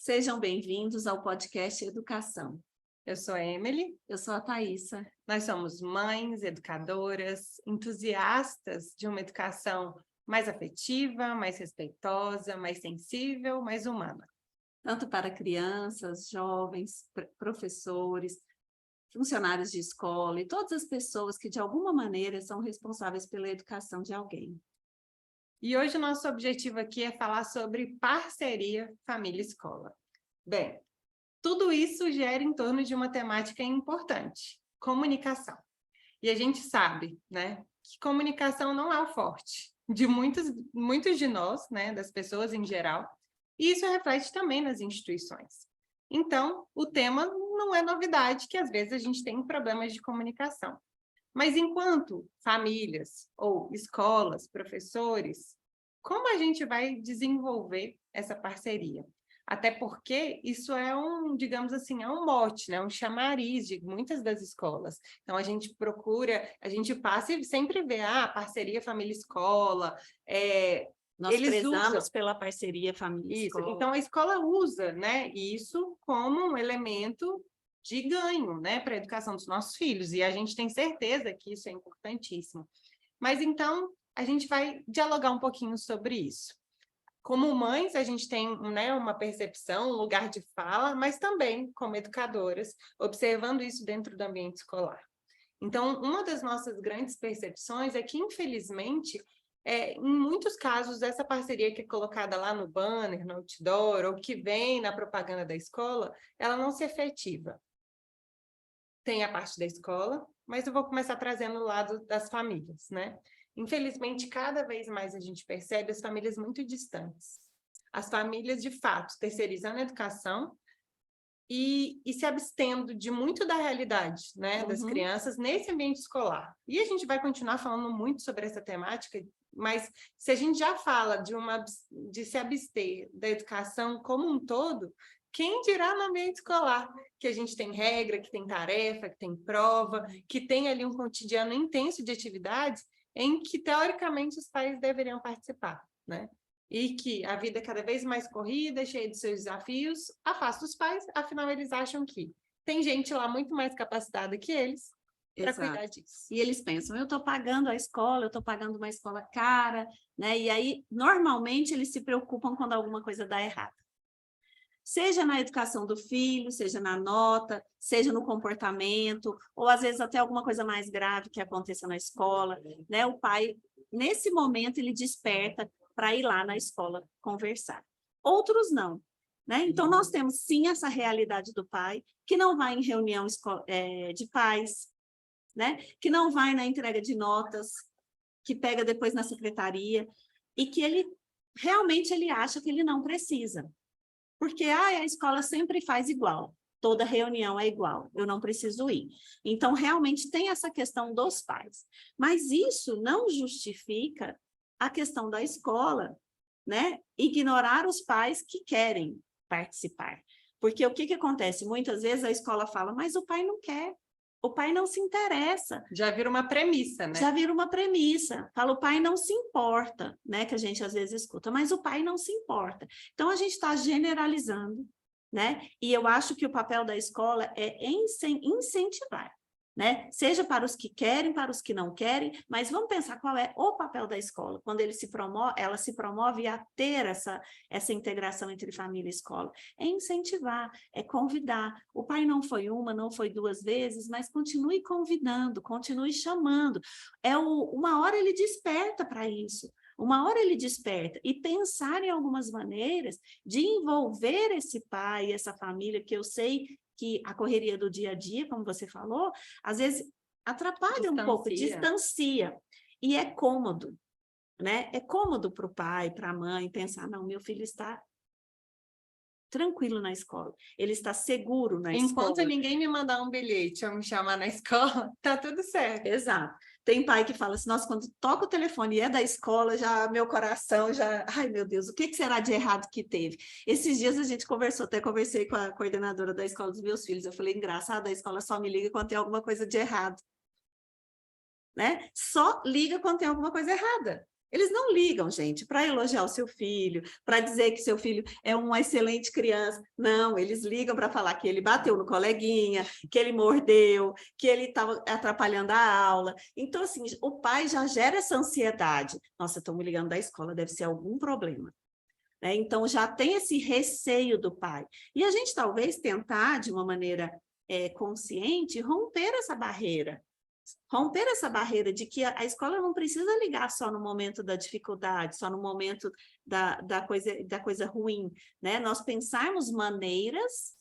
Sejam bem-vindos ao podcast Educação. Eu sou a Emily. Eu sou a Thaisa. Nós somos mães, educadoras, entusiastas de uma educação mais afetiva, mais respeitosa, mais sensível, mais humana. Tanto para crianças, jovens, professores, funcionários de escola e todas as pessoas que, de alguma maneira, são responsáveis pela educação de alguém. E hoje o nosso objetivo aqui é falar sobre parceria família-escola. Bem, tudo isso gera em torno de uma temática importante, comunicação. E a gente sabe, né, que comunicação não é o forte de muitos de nós, né, das pessoas em geral, e isso reflete também nas instituições. Então, o tema não é novidade, que às vezes a gente tem problemas de comunicação. Mas enquanto famílias ou escolas, professores, como a gente vai desenvolver essa parceria? Até porque isso é digamos assim, é um mote, né? Um chamariz de muitas das escolas. Então, a gente procura, a gente passa e sempre vê parceria família-escola. Nós prezamos pela parceria família-escola. Então, a escola usa, né, isso como um elemento de ganho, né, para a educação dos nossos filhos, e a gente tem certeza que isso é importantíssimo. Mas, então, a gente vai dialogar um pouquinho sobre isso. Como mães, a gente tem, né, uma percepção, um lugar de fala, mas também como educadoras, observando isso dentro do ambiente escolar. Então, uma das nossas grandes percepções é que, infelizmente, em muitos casos, essa parceria que é colocada lá no banner, no outdoor, ou que vem na propaganda da escola, ela não se efetiva. Tem a parte da escola, mas eu vou começar trazendo o lado das famílias, né? Infelizmente, cada vez mais a gente percebe as famílias muito distantes. As famílias, de fato, terceirizando a educação e se abstendo de muito da realidade, né, das crianças nesse ambiente escolar. E a gente vai continuar falando muito sobre essa temática, mas se a gente já fala de se abster da educação como um todo, quem dirá no ambiente escolar? Que a gente tem regra, que tem tarefa, que tem prova, que tem ali um cotidiano intenso de atividades em que, teoricamente, os pais deveriam participar, né? E que a vida é cada vez mais corrida, cheia de seus desafios, afasta os pais, afinal eles acham que tem gente lá muito mais capacitada que eles para cuidar disso. E eles pensam, eu estou pagando a escola, eu estou pagando uma escola cara, né? E aí, normalmente, eles se preocupam quando alguma coisa dá errado. Seja na educação do filho, seja na nota, seja no comportamento, ou às vezes até alguma coisa mais grave que aconteça na escola, né? O pai, nesse momento, ele desperta para ir lá na escola conversar. Outros não, né? Então, nós temos sim essa realidade do pai, que não vai em reunião de pais, né? Que não vai na entrega de notas, que pega depois na secretaria, e que ele realmente ele acha que ele não precisa. Porque a escola sempre faz igual, toda reunião é igual, eu não preciso ir. Então, realmente tem essa questão dos pais. Mas isso não justifica a questão da escola, né? Ignorar os pais que querem participar. Porque o que acontece? Muitas vezes a escola fala, mas o pai não quer. O pai não se interessa. Já vira uma premissa, né? Já vira uma premissa. Fala, o pai não se importa, né? Que a gente às vezes escuta, mas o pai não se importa. Então, a gente está generalizando, né? E eu acho que o papel da escola é incentivar, né? Seja para os que querem, para os que não querem, mas vamos pensar qual é o papel da escola, quando ela se promove a ter essa integração entre família e escola. É incentivar, é convidar. O pai não foi uma, não foi duas vezes, mas continue convidando, continue chamando. Uma hora ele desperta para isso. Uma hora ele desperta e pensar em algumas maneiras de envolver esse pai, essa família, que eu sei que a correria do dia a dia, como você falou, às vezes atrapalha um pouco, distancia. E é cômodo, né? É cômodo para o pai, para a mãe, pensar, não, meu filho está tranquilo na escola, ele está seguro na escola. Enquanto ninguém me mandar um bilhete ou me chamar na escola, tá tudo certo. Exato. Tem pai que fala assim, nossa, quando toca o telefone e é da escola, já meu coração já... Ai, meu Deus, o que será de errado que teve? Esses dias a gente conversou, até conversei com a coordenadora da escola dos meus filhos, eu falei, engraçado, a escola só me liga quando tem alguma coisa de errado. Né? Só liga quando tem alguma coisa errada. Eles não ligam, gente, para elogiar o seu filho, para dizer que seu filho é uma excelente criança. Não, eles ligam para falar que ele bateu no coleguinha, que ele mordeu, que ele estava atrapalhando a aula. Então, assim, o pai já gera essa ansiedade. Nossa, estão me ligando da escola, deve ser algum problema. Então, já tem esse receio do pai. E a gente talvez tentar, de uma maneira consciente, romper essa barreira. Romper essa barreira de que a escola não precisa ligar só no momento da dificuldade, só no momento da coisa ruim, né? Nós pensarmos maneiras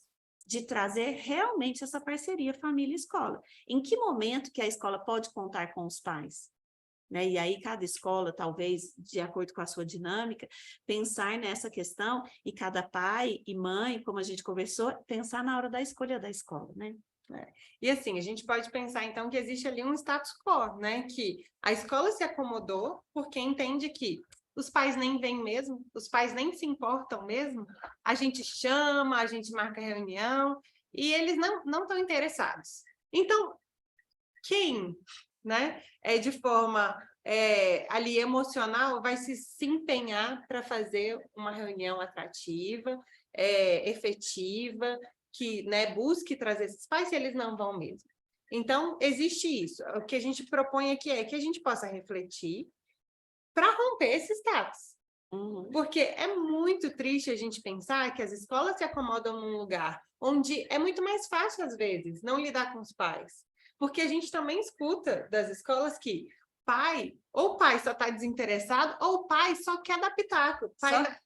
de trazer realmente essa parceria família-escola. Em que momento que a escola pode contar com os pais? Né? E aí cada escola, talvez, de acordo com a sua dinâmica, pensar nessa questão e cada pai e mãe, como a gente conversou, pensar na hora da escolha da escola, né? E assim, a gente pode pensar, então, que existe ali um status quo, né? Que a escola se acomodou porque entende que os pais nem vêm mesmo, os pais nem se importam mesmo, a gente chama, a gente marca reunião, e eles não estão interessados. Então, quem, né, de forma ali emocional, vai se empenhar para fazer uma reunião atrativa, efetiva, que, né, busque trazer esses pais se eles não vão mesmo. Então, existe isso. O que a gente propõe aqui é que a gente possa refletir para romper esse status. Porque é muito triste a gente pensar que as escolas se acomodam num lugar onde é muito mais fácil, às vezes, não lidar com os pais. Porque a gente também escuta das escolas que ou o pai só está desinteressado, ou o pai só quer dar pitaco.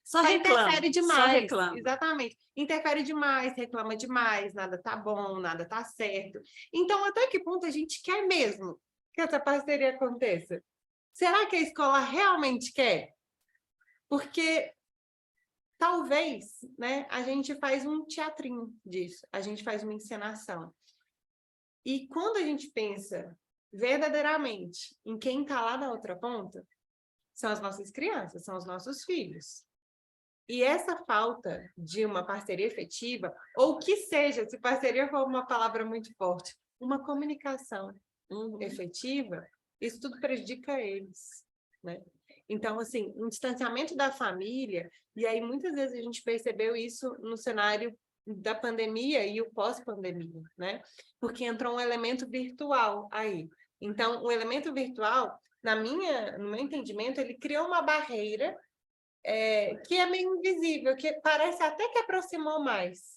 Só reclama, interfere demais. Só reclama. Exatamente. Interfere demais, reclama demais, nada tá bom, nada tá certo. Então, até que ponto a gente quer mesmo que essa parceria aconteça? Será que a escola realmente quer? Porque talvez, né, a gente faz um teatrinho disso, a gente faz uma encenação. E quando a gente pensa verdadeiramente em quem está lá na outra ponta, são as nossas crianças, são os nossos filhos. E essa falta de uma parceria efetiva, ou que seja, se parceria for uma palavra muito forte, uma comunicação efetiva, isso tudo prejudica eles, né? Então, assim, um distanciamento da família, e aí muitas vezes a gente percebeu isso no cenário da pandemia e o pós-pandemia, né? Porque entrou um elemento virtual aí. Então, o elemento virtual, no meu entendimento, ele criou uma barreira que é meio invisível, que parece até que aproximou mais.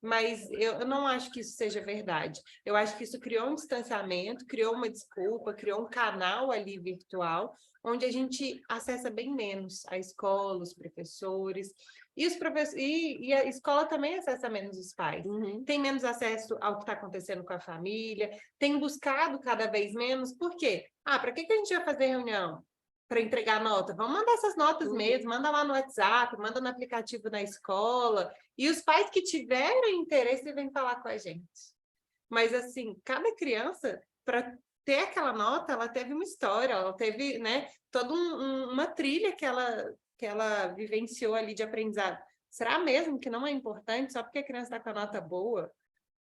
Mas eu não acho que isso seja verdade. Eu acho que isso criou um distanciamento, criou uma desculpa, criou um canal ali virtual, onde a gente acessa bem menos a escola, os professores, e a escola também acessa menos os pais. Tem menos acesso ao que está acontecendo com a família, tem buscado cada vez menos. Por quê? Para que a gente vai fazer reunião? Para entregar nota? Vamos mandar essas notas mesmo, manda lá no WhatsApp, manda no aplicativo da escola, e os pais que tiverem interesse vêm falar com a gente. Mas, assim, cada criança, para ter aquela nota, ela teve uma história, ela teve, né, toda uma trilha que ela vivenciou ali de aprendizado. Será mesmo que não é importante só porque a criança está com a nota boa?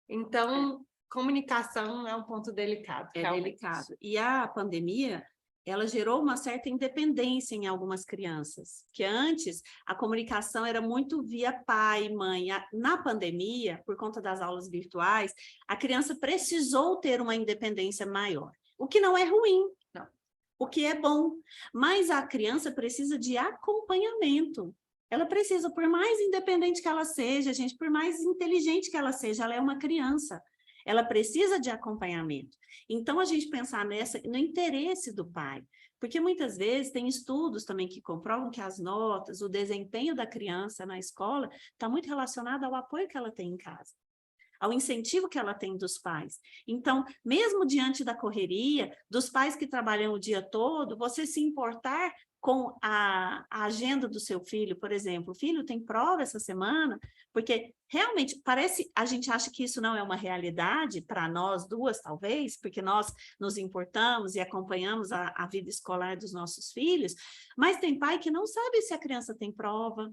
Então, comunicação é um ponto delicado. É delicado. E a pandemia, ela gerou uma certa independência em algumas crianças, que antes a comunicação era muito via pai, mãe. Na pandemia, por conta das aulas virtuais, a criança precisou ter uma independência maior, o que não é ruim, não. O que é bom, mas a criança precisa de acompanhamento. Ela precisa, por mais independente que ela seja, gente, por mais inteligente que ela seja, ela é uma criança. Ela precisa de acompanhamento. Então, a gente pensar no interesse do pai, porque muitas vezes tem estudos também que comprovam que as notas, o desempenho da criança na escola está muito relacionado ao apoio que ela tem em casa, ao incentivo que ela tem dos pais. Então, mesmo diante da correria, dos pais que trabalham o dia todo, você se importar com a agenda do seu filho, por exemplo, o filho tem prova essa semana, porque realmente a gente acha que isso não é uma realidade para nós duas, talvez, porque nós nos importamos e acompanhamos a vida escolar dos nossos filhos, mas tem pai que não sabe se a criança tem prova.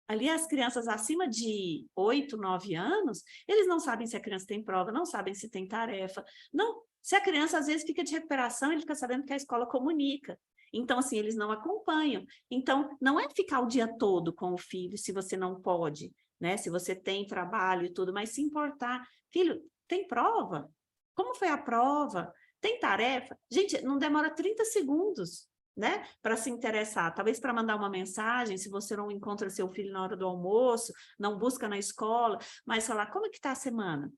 Ali as crianças acima de 8, 9 anos, eles não sabem se a criança tem prova, não sabem se tem tarefa. Não, se a criança às vezes fica de recuperação, ele fica sabendo que a escola comunica. Então, assim, eles não acompanham. Então, não é ficar o dia todo com o filho, se você não pode, né? Se você tem trabalho e tudo, mas se importar. Filho, tem prova? Como foi a prova? Tem tarefa? Gente, não demora 30 segundos, né? Para se interessar. Talvez para mandar uma mensagem, se você não encontra seu filho na hora do almoço, não busca na escola, mas falar, como é que está a semana?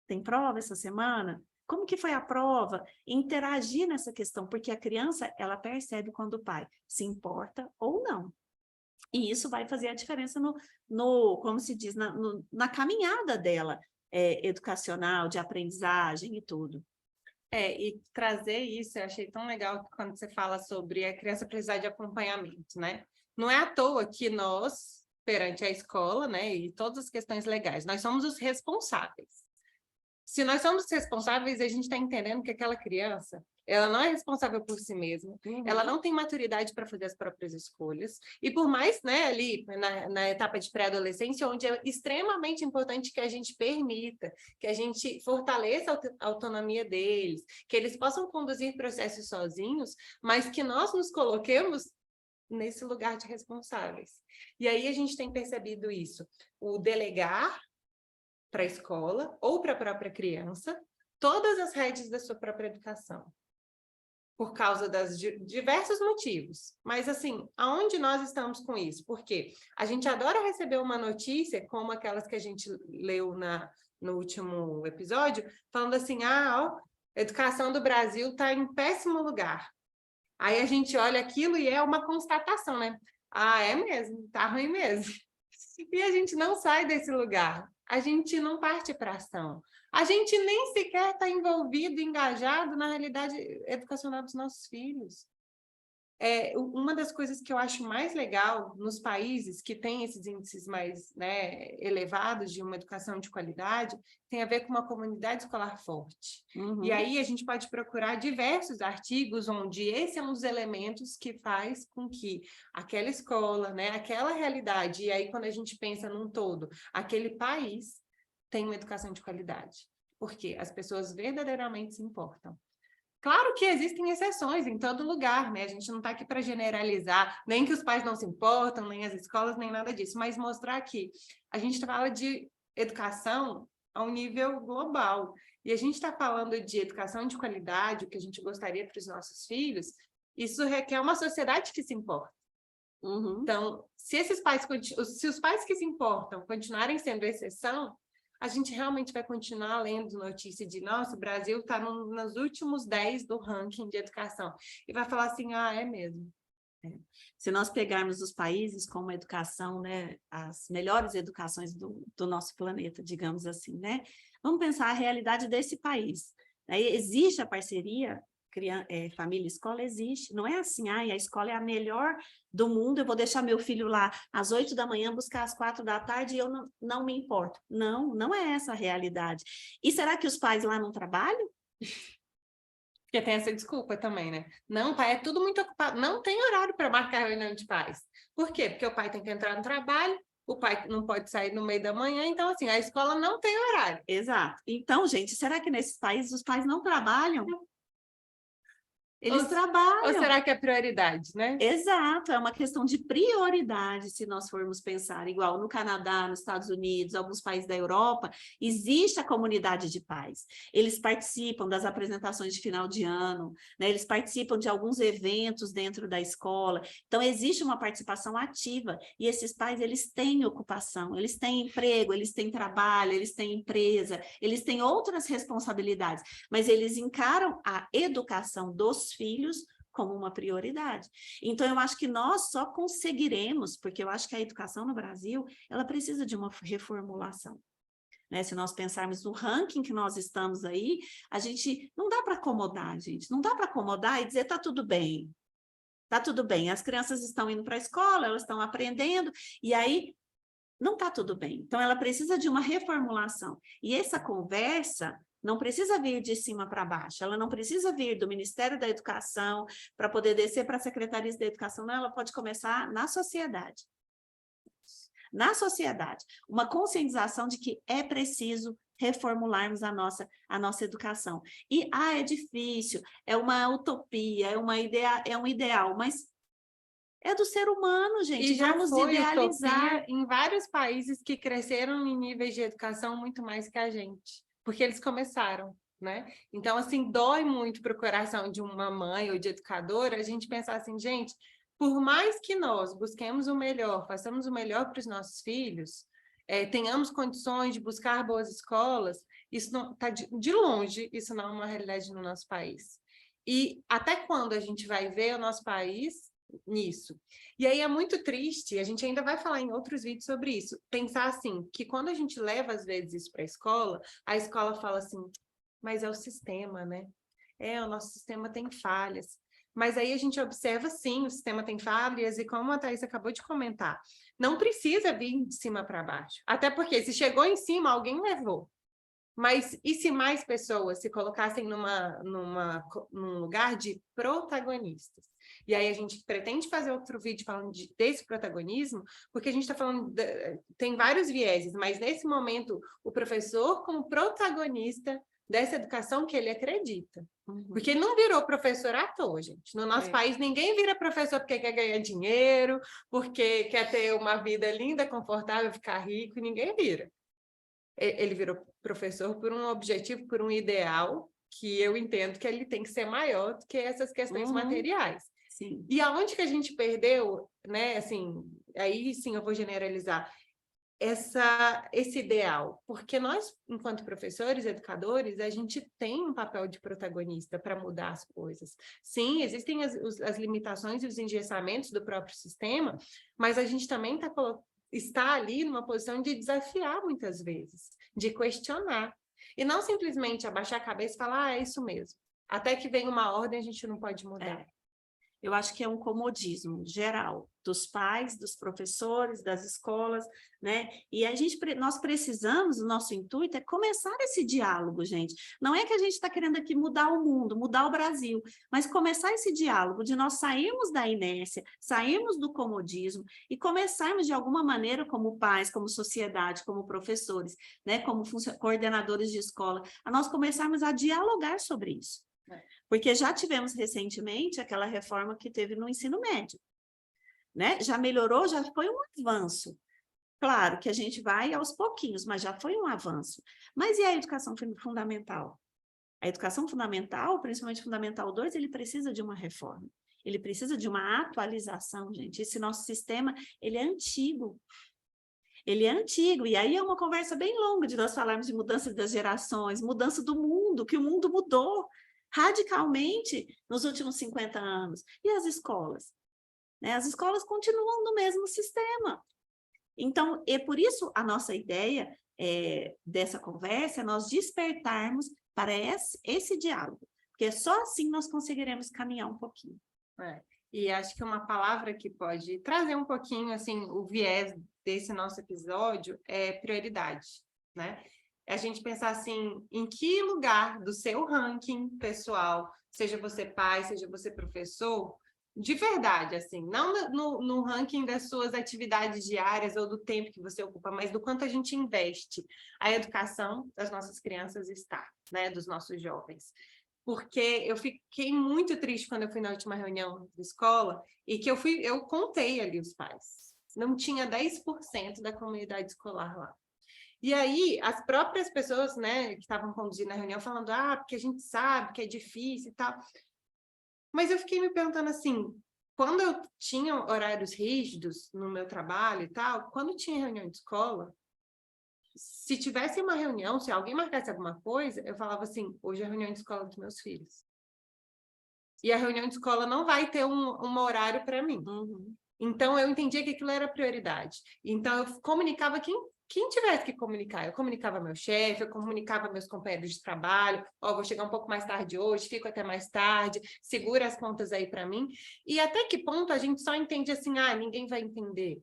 Tem prova essa semana? Como que foi a prova? Interagir nessa questão, porque a criança, ela percebe quando o pai se importa ou não. E isso vai fazer a diferença como se diz, na caminhada dela, educacional, de aprendizagem e tudo. E trazer isso, eu achei tão legal quando você fala sobre a criança precisar de acompanhamento, né? Não é à toa que nós, perante a escola, né, e todas as questões legais, nós somos os responsáveis. Se nós somos responsáveis, a gente está entendendo que aquela criança, ela não é responsável por si mesma, ela não tem maturidade para fazer as próprias escolhas, e por mais, né, ali na etapa de pré-adolescência, onde é extremamente importante que a gente permita, que a gente fortaleça a autonomia deles, que eles possam conduzir processos sozinhos, mas que nós nos coloquemos nesse lugar de responsáveis. E aí a gente tem percebido isso, o delegar para a escola ou para a própria criança, todas as rédeas da sua própria educação, por causa dos diversos motivos. Mas, assim, aonde nós estamos com isso? Porque a gente adora receber uma notícia, como aquelas que a gente leu no último episódio, falando assim, a educação do Brasil está em péssimo lugar. Aí a gente olha aquilo e é uma constatação, né? É mesmo, está ruim mesmo. E a gente não sai desse lugar. A gente não parte para ação. A gente nem sequer está envolvido, engajado na realidade educacional dos nossos filhos. Uma das coisas que eu acho mais legal nos países que têm esses índices mais, né, elevados de uma educação de qualidade, tem a ver com uma comunidade escolar forte. Uhum. E aí a gente pode procurar diversos artigos onde esse é um dos elementos que faz com que aquela escola, né, aquela realidade, e aí quando a gente pensa num todo, aquele país tem uma educação de qualidade. Porque as pessoas verdadeiramente se importam. Claro que existem exceções em todo lugar, né? A gente não está aqui para generalizar, nem que os pais não se importam, nem as escolas, nem nada disso, mas mostrar que a gente fala de educação a um nível global. E a gente está falando de educação de qualidade, o que a gente gostaria para os nossos filhos, isso requer uma sociedade que se importa. Uhum. Então, se os pais que se importam continuarem sendo exceção, a gente realmente vai continuar lendo notícia de, nossa, o Brasil está nos últimos 10 do ranking de educação. E vai falar assim, é mesmo. Se nós pegarmos os países com uma educação, né, as melhores educações do nosso planeta, digamos assim, né? Vamos pensar a realidade desse país. Aí existe a parceria família e escola? Existe. Não é assim, a escola é a melhor do mundo, eu vou deixar meu filho lá às 8 da manhã, buscar às 4 da tarde e eu não me importo. Não é essa a realidade. E será que os pais lá não trabalham? Porque tem essa desculpa também, né? Não, pai, é tudo muito ocupado. Não tem horário para marcar reunião de pais. Por quê? Porque o pai tem que entrar no trabalho, o pai não pode sair no meio da manhã, então, assim, a escola não tem horário. Exato. Então, gente, será que nesses países os pais não trabalham? Eles trabalham. Ou será que é prioridade, né? Exato, é uma questão de prioridade, se nós formos pensar, igual no Canadá, nos Estados Unidos, alguns países da Europa, existe a comunidade de pais. Eles participam das apresentações de final de ano, né? Eles participam de alguns eventos dentro da escola, então existe uma participação ativa, e esses pais, eles têm ocupação, eles têm emprego, eles têm trabalho, eles têm empresa, eles têm outras responsabilidades, mas eles encaram a educação dos filhos como uma prioridade. Então, eu acho que nós só conseguiremos, porque eu acho que a educação no Brasil, ela precisa de uma reformulação. Né? Se nós pensarmos no ranking que nós estamos aí, a gente não dá para acomodar, gente. Não dá para acomodar e dizer, tá tudo bem. Tá tudo bem. As crianças estão indo para a escola, elas estão aprendendo, e aí não está tudo bem. Então, ela precisa de uma reformulação. E essa conversa não precisa vir de cima para baixo, ela não precisa vir do Ministério da Educação para poder descer para a Secretaria da Educação, não, ela pode começar na sociedade. Na sociedade, uma conscientização de que é preciso reformularmos a nossa educação. E, é difícil, é uma utopia, é um ideal, mas é do ser humano, gente. E já vamos foi idealizar. utopia em vários países que cresceram em níveis de educação muito mais que a gente, porque eles começaram, né? Então, assim, dói muito para o coração de uma mãe ou de educadora a gente pensar assim, gente, por mais que nós busquemos o melhor, façamos o melhor para os nossos filhos, tenhamos condições de buscar boas escolas, isso não está de longe, isso não é uma realidade no nosso país. E até quando a gente vai ver o nosso país nisso? E aí é muito triste, a gente ainda vai falar em outros vídeos sobre isso, pensar assim, que quando a gente leva às vezes isso para a escola fala assim, mas é o sistema, né? O nosso sistema tem falhas. Mas aí a gente observa, sim, o sistema tem falhas, e como a Thaís acabou de comentar, não precisa vir de cima para baixo. Até porque se chegou em cima, alguém levou. Mas e se mais pessoas se colocassem num lugar de protagonistas? E aí a gente pretende fazer outro vídeo falando desse protagonismo, porque a gente está falando, tem vários vieses, mas nesse momento o professor como protagonista dessa educação que ele acredita. Porque ele não virou professor à toa, gente. No nosso país, ninguém vira professor porque quer ganhar dinheiro, porque quer ter uma vida linda, confortável, ficar rico, ninguém vira. Ele virou professor por um objetivo, por um ideal, que eu entendo que ele tem que ser maior do que essas questões materiais. Sim. E aonde que a gente perdeu, né? Assim, aí sim eu vou generalizar, esse ideal, porque nós, enquanto professores, educadores, a gente tem um papel de protagonista para mudar as coisas. Sim, existem as limitações e os engessamentos do próprio sistema, mas a gente também está ali numa posição de desafiar muitas vezes, de questionar, e não simplesmente abaixar a cabeça e falar, é isso mesmo. Até que vem uma ordem, a gente não pode mudar. Eu acho que é um comodismo geral dos pais, dos professores, das escolas, né? E nós precisamos, o nosso intuito é começar esse diálogo, gente. Não é que a gente está querendo aqui mudar o mundo, mudar o Brasil, mas começar esse diálogo de nós sairmos da inércia, sairmos do comodismo e começarmos de alguma maneira, como pais, como sociedade, como professores, né? Como coordenadores de escola, a nós começarmos a dialogar sobre isso. Porque já tivemos recentemente aquela reforma que teve no ensino médio, né? Já melhorou, já foi um avanço. Claro que a gente vai aos pouquinhos, mas já foi um avanço. Mas e a educação fundamental? A educação fundamental, principalmente Fundamental 2, ele precisa de uma reforma. Ele precisa de uma atualização, gente. Esse nosso sistema, ele é antigo. Ele é antigo, e aí é uma conversa bem longa de nós falarmos de mudança das gerações, mudança do mundo, que o mundo mudou radicalmente nos últimos 50 anos. E as escolas? Né? As escolas continuam no mesmo sistema. Então, é por isso a nossa ideia dessa conversa é nós despertarmos para esse diálogo, porque só assim nós conseguiremos caminhar um pouquinho. E acho que uma palavra que pode trazer um pouquinho assim, o viés desse nosso episódio é prioridade, né? A gente pensar assim, em que lugar do seu ranking pessoal, seja você pai, seja você professor, de verdade, assim, não no ranking das suas atividades diárias ou do tempo que você ocupa, mas do quanto a gente investe a educação das nossas crianças está, né, dos nossos jovens. Porque eu fiquei muito triste quando eu fui na última reunião da escola e que eu contei ali os pais. Não tinha 10% da comunidade escolar lá. E aí, as próprias pessoas, né, que estavam conduzindo a reunião, falando, porque a gente sabe que é difícil e tal. Mas eu fiquei me perguntando assim, quando eu tinha horários rígidos no meu trabalho e tal, quando tinha reunião de escola, se tivesse uma reunião, se alguém marcasse alguma coisa, eu falava assim, hoje é a reunião de escola dos meus filhos. E a reunião de escola não vai ter um horário para mim. Então, eu entendia que aquilo era prioridade. Então, eu comunicava quem tivesse que comunicar. Eu comunicava meu chefe, eu comunicava meus companheiros de trabalho, vou chegar um pouco mais tarde hoje, fico até mais tarde, segura as contas aí para mim. E até que ponto a gente só entende assim, ninguém vai entender.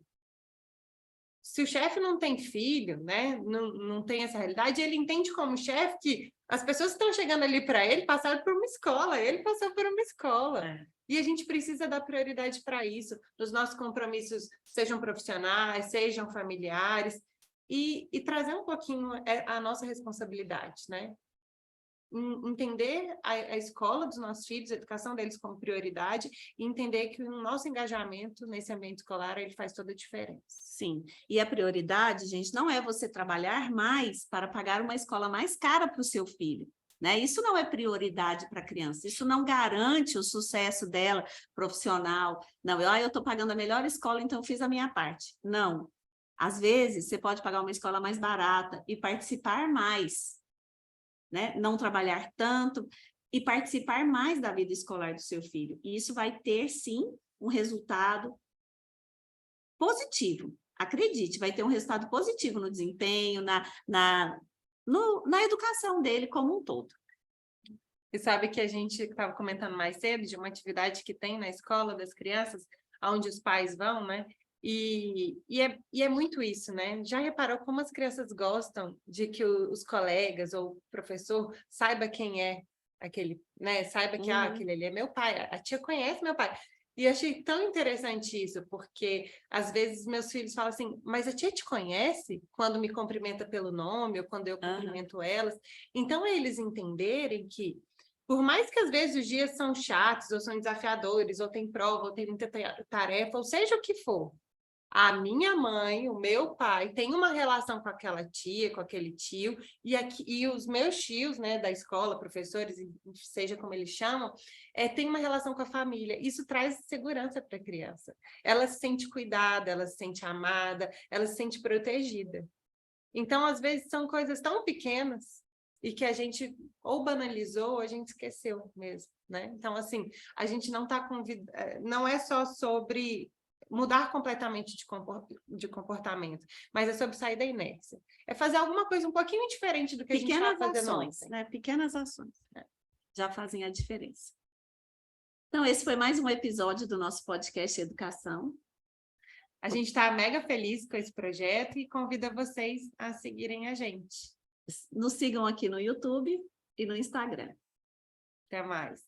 Se o chefe não tem filho, né, não tem essa realidade, ele entende como chefe que as pessoas que estão chegando ali para ele passaram por uma escola, ele passou por uma escola. E a gente precisa dar prioridade para isso, nos nossos compromissos, sejam profissionais, sejam familiares. e trazer um pouquinho a nossa responsabilidade, né? Entender a escola dos nossos filhos, a educação deles como prioridade, e entender que o nosso engajamento nesse ambiente escolar, ele faz toda a diferença. Sim, e a prioridade, gente, não é você trabalhar mais para pagar uma escola mais cara para o seu filho, né? Isso não é prioridade para a criança, isso não garante o sucesso dela profissional. Não, eu estou pagando a melhor escola, então eu fiz a minha parte. Não. Às vezes, você pode pagar uma escola mais barata e participar mais, né? Não trabalhar tanto e participar mais da vida escolar do seu filho. E isso vai ter, sim, um resultado positivo. Acredite, vai ter um resultado positivo no desempenho, na educação dele como um todo. E sabe que a gente estava comentando mais cedo de uma atividade que tem na escola das crianças, onde os pais vão, né? E é muito isso, né? Já reparou como as crianças gostam de que os colegas ou o professor saiba quem é aquele, né? Saiba que aquele ali é meu pai, a tia conhece meu pai. E achei tão interessante isso, porque às vezes meus filhos falam assim, mas a tia te conhece? Quando me cumprimenta pelo nome ou quando eu cumprimento elas. Então, é eles entenderem que, por mais que às vezes os dias são chatos, ou são desafiadores, ou tem prova, ou tem muita tarefa, ou seja o que for, a minha mãe, o meu pai, tem uma relação com aquela tia, com aquele tio, e os meus tios, né, da escola, professores, seja como eles chamam, tem uma relação com a família. Isso traz segurança para a criança. Ela se sente cuidada, ela se sente amada, ela se sente protegida. Então, às vezes, são coisas tão pequenas e que a gente ou banalizou ou a gente esqueceu mesmo, né? Então, assim, a gente não está não é só sobre mudar completamente de comportamento, mas é sobre sair da inércia. É fazer alguma coisa um pouquinho diferente do que a gente estava fazendo ontem. Né? Pequenas ações, né? Já fazem a diferença. Então, esse foi mais um episódio do nosso podcast Educação. A gente está mega feliz com esse projeto e convida vocês a seguirem a gente. Nos sigam aqui no YouTube e no Instagram. Até mais.